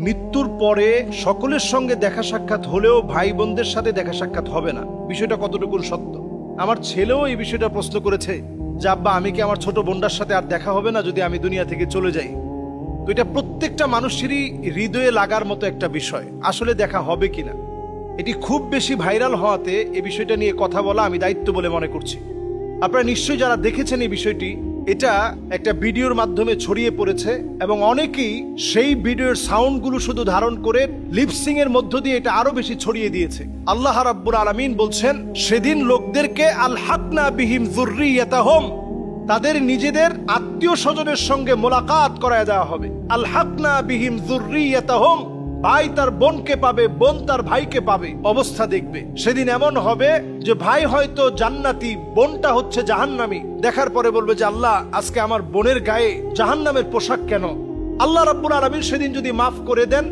মৃত্যুর পরে সকলের সঙ্গে দেখা সাক্ষাৎ হলেও ভাই বোনদের সাথে দেখা সাক্ষাৎ হবে না, বিষয়টা কতটুকু সত্য? আমার ছেলেও এই বিষয়টা প্রশ্ন করেছে যে আব্বা, আমি কি আমার ছোট বোনটার সাথে আর দেখা হবে না যদি আমি দুনিয়া থেকে চলে যাই? তো এটা প্রত্যেকটা মানুষেরই হৃদয়ে লাগার মতো একটা বিষয়, আসলে দেখা হবে কিনা। এটি খুব বেশি ভাইরাল হওয়াতে এই বিষয়টা নিয়ে কথা বলা আমি দায়িত্ব বলে মনে করছি। আপনারা নিশ্চয়ই যারা দেখেছেন এই বিষয়টি, এটা একটা ভিডিওর মাধ্যমে ছড়িয়ে পড়েছে এবং অনেকেই সেই ভিডিওর সাউন্ডগুলো শুধু ধারণ করে লিপসিং এর মধ্য দিয়ে এটা আরো বেশি ছড়িয়ে দিয়েছে। আল্লাহ রাব্বুল আলামিন বলছেন, সেদিন লোকদেরকে আলহাকনা বিহিম যুররিয়াতাহুম, তাদের নিজেদের আত্মীয় স্বজনের সঙ্গে মোলাকাত করায় দেওয়া হবে। আলহাকনা বিহিম যুররিয়াতাহুম, ভাই তার বোনকে পাবে, বোন তার ভাইকে পাবে। অবস্থা দেখবে সেদিন এমন হবে যে ভাই হয়তো জান্নাতি, বোনটা হচ্ছে জাহান্নামী। দেখার পরে বলবে যে আল্লাহ, আজকে আমার বোনের গায়ে জাহান্নামের পোশাক কেন? আল্লাহ রাব্বুল আলামিন সেদিন যদি মাফ করে দেন,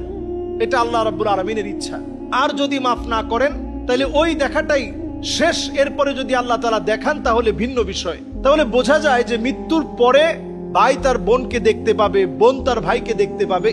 এটা আল্লাহ রাব্বুল আলামিনের ইচ্ছা। আর যদি মাফ না করেন, তাহলে ওই দেখাটাই শেষ। এরপরে যদি আল্লাহ তাআলা দেখান তাহলে ভিন্ন বিষয়। তাহলে বোঝা যায় যে মৃত্যুর পরে ভাই তার বোনকে দেখতে পাবে, বোন তার ভাইকে দেখতে পাবে।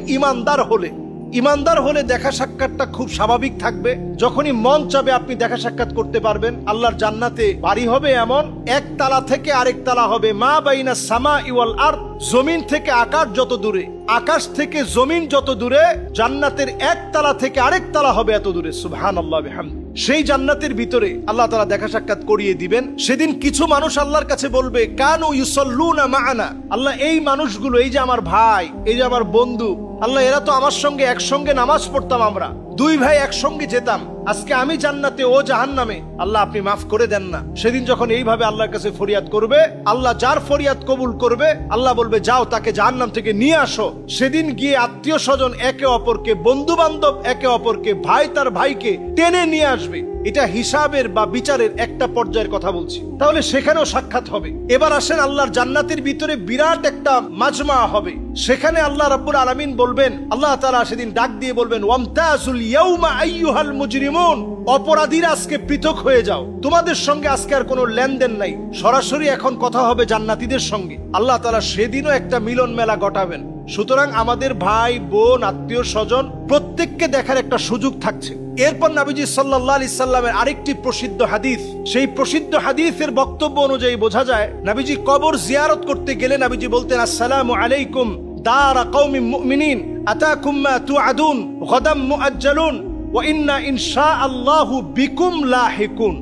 ইমানদার হলে দেখা সাক্ষাৎটা খুব স্বাভাবিক থাকবে। যখনই মন চাবে আপনি দেখা সাক্ষাৎ করতে পারবেন। আল্লাহর জান্নাতে বাড়ি হবে এমন, এক তালা থেকে আরেক তালা হবে। মা বাইনা সামাই ওয়াল আরদ, জমিন থেকে আকাশ যত দূরে, আকাশ থেকে জমিন যত দূরে, জান্নাতের এক তালা থেকে আরেক তালা হবে এত দূরে। সুবহানাল্লাহ বিহামদি। সেই জান্নাতের ভিতরে আল্লাহ তাআলা দেখা সাক্ষাৎ করিয়ে দিবেন। সেদিন কিছু মানুষ আল্লাহর কাছে বলবে, কানু ইউসাল্লুনা মাআনা, আল্লাহ এই মানুষগুলো, এই যে আমার ভাই, এই যে আমার বন্ধু, আল্লাহ এরা তো আমার সঙ্গে একসঙ্গে নামাজ পড়তাম, আমরা দুই ভাই একসঙ্গে যেতাম, আজকে আমি জান্নাতে ও জাহান্নামে, আল্লাহ আপনি মাফ করে দেন না। সেদিন যখন এইভাবে আল্লাহর কাছে ফরিয়াদ করবে, আল্লাহ যার ফরিয়াদ কবুল করবে, আল্লাহ বলবে যাও তাকে জাহান্নাম থেকে নিয়ে আসো। সেদিন গিয়ে আত্মীয় স্বজন একে অপরকে, বন্ধু বান্ধব একে অপরকে, ভাই তার ভাইকে টেনে নিয়ে আসবে। এটা হিসাবের বা বিচারের একটা পর্যায়ের কথা বলছি। তাহলে সেখানেও সাক্ষাৎ হবে। এবার আসেন আল্লাহর জান্নাতের ভিতরে বিরাট একটা মাজমা হবে। সেখানে আল্লাহ রাব্বুল আলামিন বলবেন, আল্লাহ তাআলা সেদিন ডাক দিয়ে বলবেন, ওয়ামতাজুল ইয়াউমা আইয়ুহাল মুজরিমুন, অপরাধীরা আজকে পৃথক হয়ে যাও, তোমাদের সঙ্গে আজকে আর কোনো লেনদেন নাই। সরাসরি এখন কথা হবে জান্নাতীদের সঙ্গে। আল্লাহ তাআলা সেদিনও একটা মিলন মেলা ঘটাবেন। সুতরাং আমাদের ভাই বোন, আত্মীয় স্বজন প্রত্যেককে দেখার একটা সুযোগ থাকছে। এরপর নবীজি সাল্লাল্লাহু আলাইহি সাল্লামের আরেকটি প্রসিদ্ধ হাদিস, সেই প্রসিদ্ধ হাদিসের বক্তব্য অনুযায়ী বোঝা যায়, নবীজি কবর জিয়ারত করতে গেলে নবীজি বলতেন, আসসালামু আলাইকুম দারা কওমিন মুমিনিন আতাকুম মা তুআদুন গাদাম মুআজ্জালুন ওয়া ইন্না ইনশাআল্লাহু বিকুম লাহিকুন।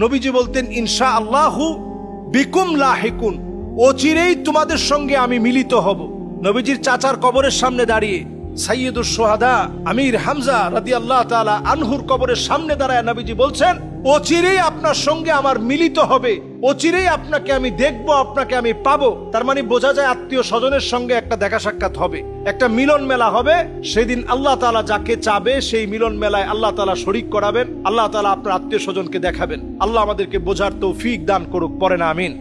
নবীজি বলতেন, ইনশাআল্লাহু বিকুম লাহিকুন, অচিরেই তোমাদের সঙ্গে আমি মিলিত হব। নবীজির চাচার কবরের সামনে দাঁড়িয়ে সাইয়্যিদুশ শুহাদা আমির হামজা রাদিয়াল্লাহু তাআলা আনহুর কবরের সামনে দাঁড়ায় নবীজি বলছেন, অচিরেই আপনার সঙ্গে আমার মিলিত হবে, অচিরেই আপনাকে আমি দেখব, আপনাকে আমি পাবো। তার মানে বোঝা যায় আত্মীয় স্বজনের সঙ্গে একটা দেখা সাক্ষাৎ হবে, একটা মিলন মেলা হবে। সেদিন আল্লাহ তাআলা যাকে চাবে সেই মিলন মেলায় আল্লাহ তাআলা শরীক করাবেন। আল্লাহ তাআলা আপনার আত্মীয় স্বজনকে দেখাবেন। আল্লাহ আমাদেরকে বোঝার তৌফিক দান করুক, পড়েন আমিন।